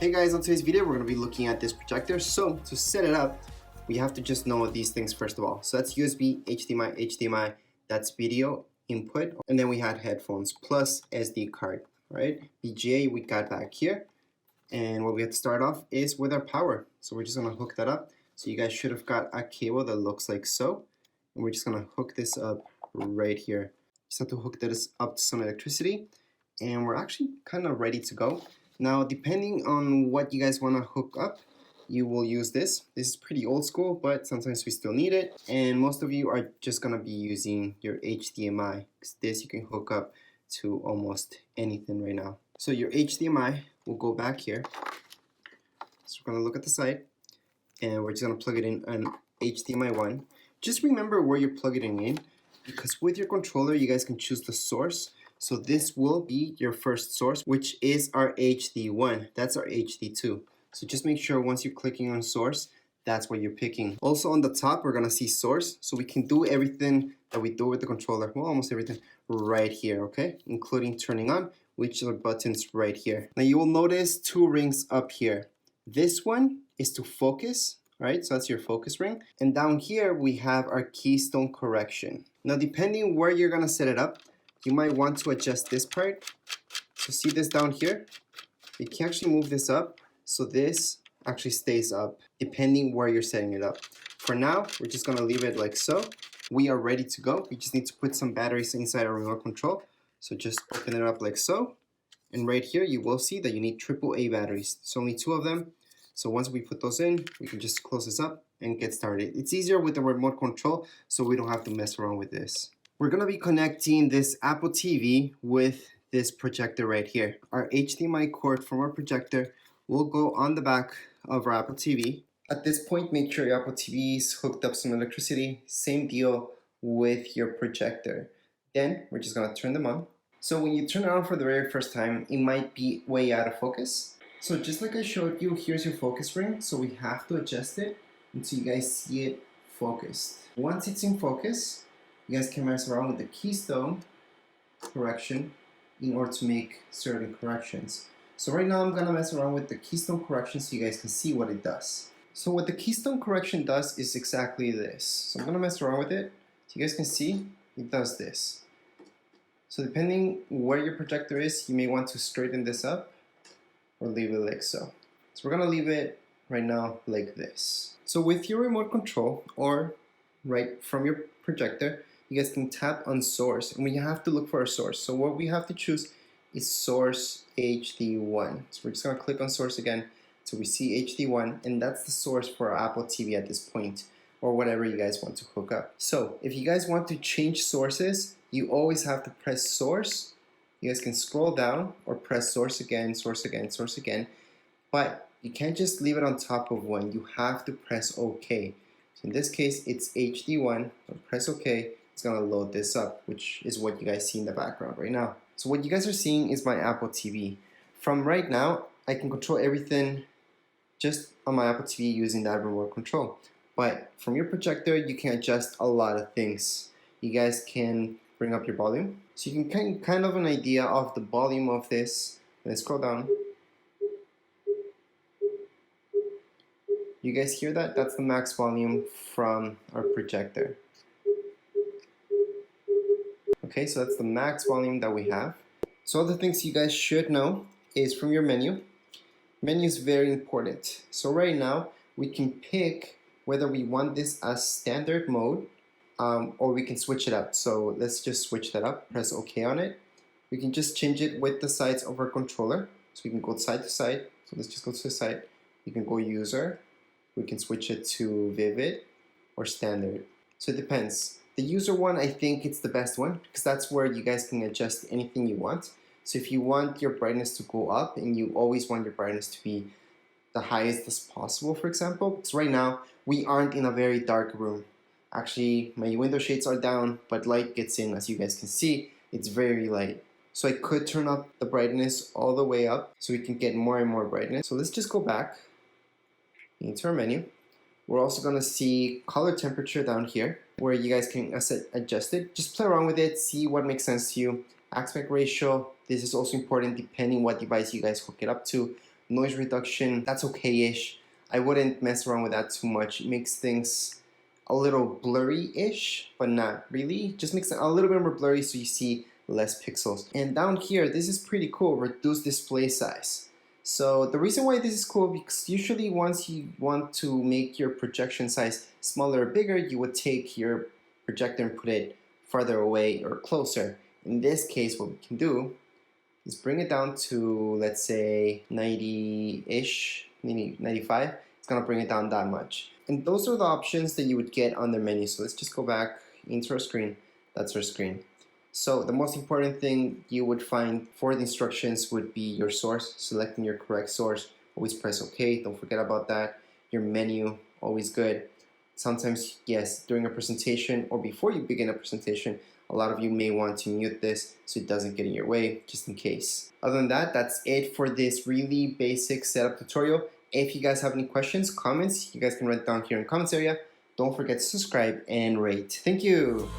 Hey guys, on today's video we're going to be looking at this projector. So to set it up, we have to just know these things first of all. So that's USB, HDMI, that's video input, and then we had headphones plus SD card, right? VGA we got back here, and what we have to start off is with our power. So we're just going to hook that up. So you guys should have got a cable that looks like so, and we're just going to hook this up right here. Just have to hook this up to some electricity, and we're actually kind of ready to go. Now, depending on what you guys want to hook up, you will use this. This is pretty old school, but sometimes we still need it. And most of you are just going to be using your HDMI, because this you can hook up to almost anything right now. So your HDMI will go back here. So we're going to look at the side, and we're just going to plug it in on HDMI 1. Just remember where you're plugging it in, because with your controller, you guys can choose the source. So this will be your first source, which is our HD1. That's our HD2. So just make sure once you're clicking on source, that's what you're picking. Also on the top, we're gonna see source. So we can do everything that we do with the controller, well, almost everything right here, okay? Including turning on, which are buttons right here. Now you will notice two rings up here. This one is to focus, right? So that's your focus ring. And down here, we have our Keystone Correction. Now, depending where you're gonna set it up, you might want to adjust this part. So see this down here? You can actually move this up, so this actually stays up, depending where you're setting it up. For now, we're just gonna leave it like so. We are ready to go. We just need to put some batteries inside our remote control. So just open it up like so. And right here, you will see that you need AAA batteries. There's only 2 of them. So once we put those in, we can just close this up and get started. It's easier with the remote control, so we don't have to mess around with this. We're gonna be connecting this Apple TV with this projector right here. Our HDMI cord from our projector will go on the back of our Apple TV. At this point, make sure your Apple TV is hooked up some electricity. Same deal with your projector. Then we're just gonna turn them on. So when you turn it on for the very first time, it might be way out of focus. So just like I showed you, here's your focus ring. So we have to adjust it until you guys see it focused. Once it's in focus, you guys can mess around with the Keystone Correction in order to make certain corrections. So right now I'm gonna mess around with the Keystone Correction so you guys can see what it does. So what the Keystone Correction does is exactly this. So I'm gonna mess around with it so you guys can see it does this. So depending where your projector is, you may want to straighten this up or leave it like so. So we're gonna leave it right now like this. So with your remote control or right from your projector, you guys can tap on source, and we have to look for a source. So what we have to choose is source HD1. So we're just gonna click on source again so we see HD1, and that's the source for our Apple TV at this point, or whatever you guys want to hook up. So if you guys want to change sources, you always have to press source. You guys can scroll down or press source again, source again, source again, but you can't just leave it on top of one. You have to press OK. So in this case, it's HD1, so press OK. It's gonna load this up, which is what you guys see in the background right now. So what you guys are seeing is my Apple TV. From right now, I can control everything just on my Apple TV using that remote control. But from your projector, you can adjust a lot of things. You guys can bring up your volume. So you can kind of an idea of the volume of this. Let's scroll down. You guys hear that? That's the max volume from our projector. Okay, so that's the max volume that we have. So other things you guys should know is from your menu. Menu is very important. So right now, we can pick whether we want this as standard mode or we can switch it up. So let's just switch that up, press OK on it. We can just change it with the sides of our controller. So we can go side to side. So let's just go to the side. You can go user. We can switch it to vivid or standard. So it depends. The user one, I think it's the best one because that's where you guys can adjust anything you want. So if you want your brightness to go up and you always want your brightness to be the highest as possible, for example, because right now we aren't in a very dark room. Actually, my window shades are down, but light gets in. As you guys can see, it's very light. So I could turn up the brightness all the way up so we can get more and more brightness. So let's just go back into our menu. We're also gonna see color temperature down here where you guys can adjust it. Just play around with it, see what makes sense to you. Aspect ratio, this is also important depending what device you guys hook it up to. Noise reduction, that's okay-ish. I wouldn't mess around with that too much. It makes things a little blurry-ish, but not really. Just makes it a little bit more blurry so you see less pixels. And down here, this is pretty cool, reduce display size. So the reason why this is cool, because usually once you want to make your projection size smaller or bigger, you would take your projector and put it farther away or closer. In this case, what we can do is bring it down to, let's say, 90-ish, maybe 95. It's gonna bring it down that much. And those are the options that you would get on the menu. So let's just go back into our screen. That's our screen. So the most important thing you would find for the instructions would be your source, selecting your correct source. Always press OK, don't forget about that. Your menu, always good. Sometimes, yes, during a presentation or before you begin a presentation, a lot of you may want to mute this so it doesn't get in your way, just in case. Other than that, that's it for this really basic setup tutorial. If you guys have any questions, comments, you guys can write down here in the comments area. Don't forget to subscribe and rate. Thank you.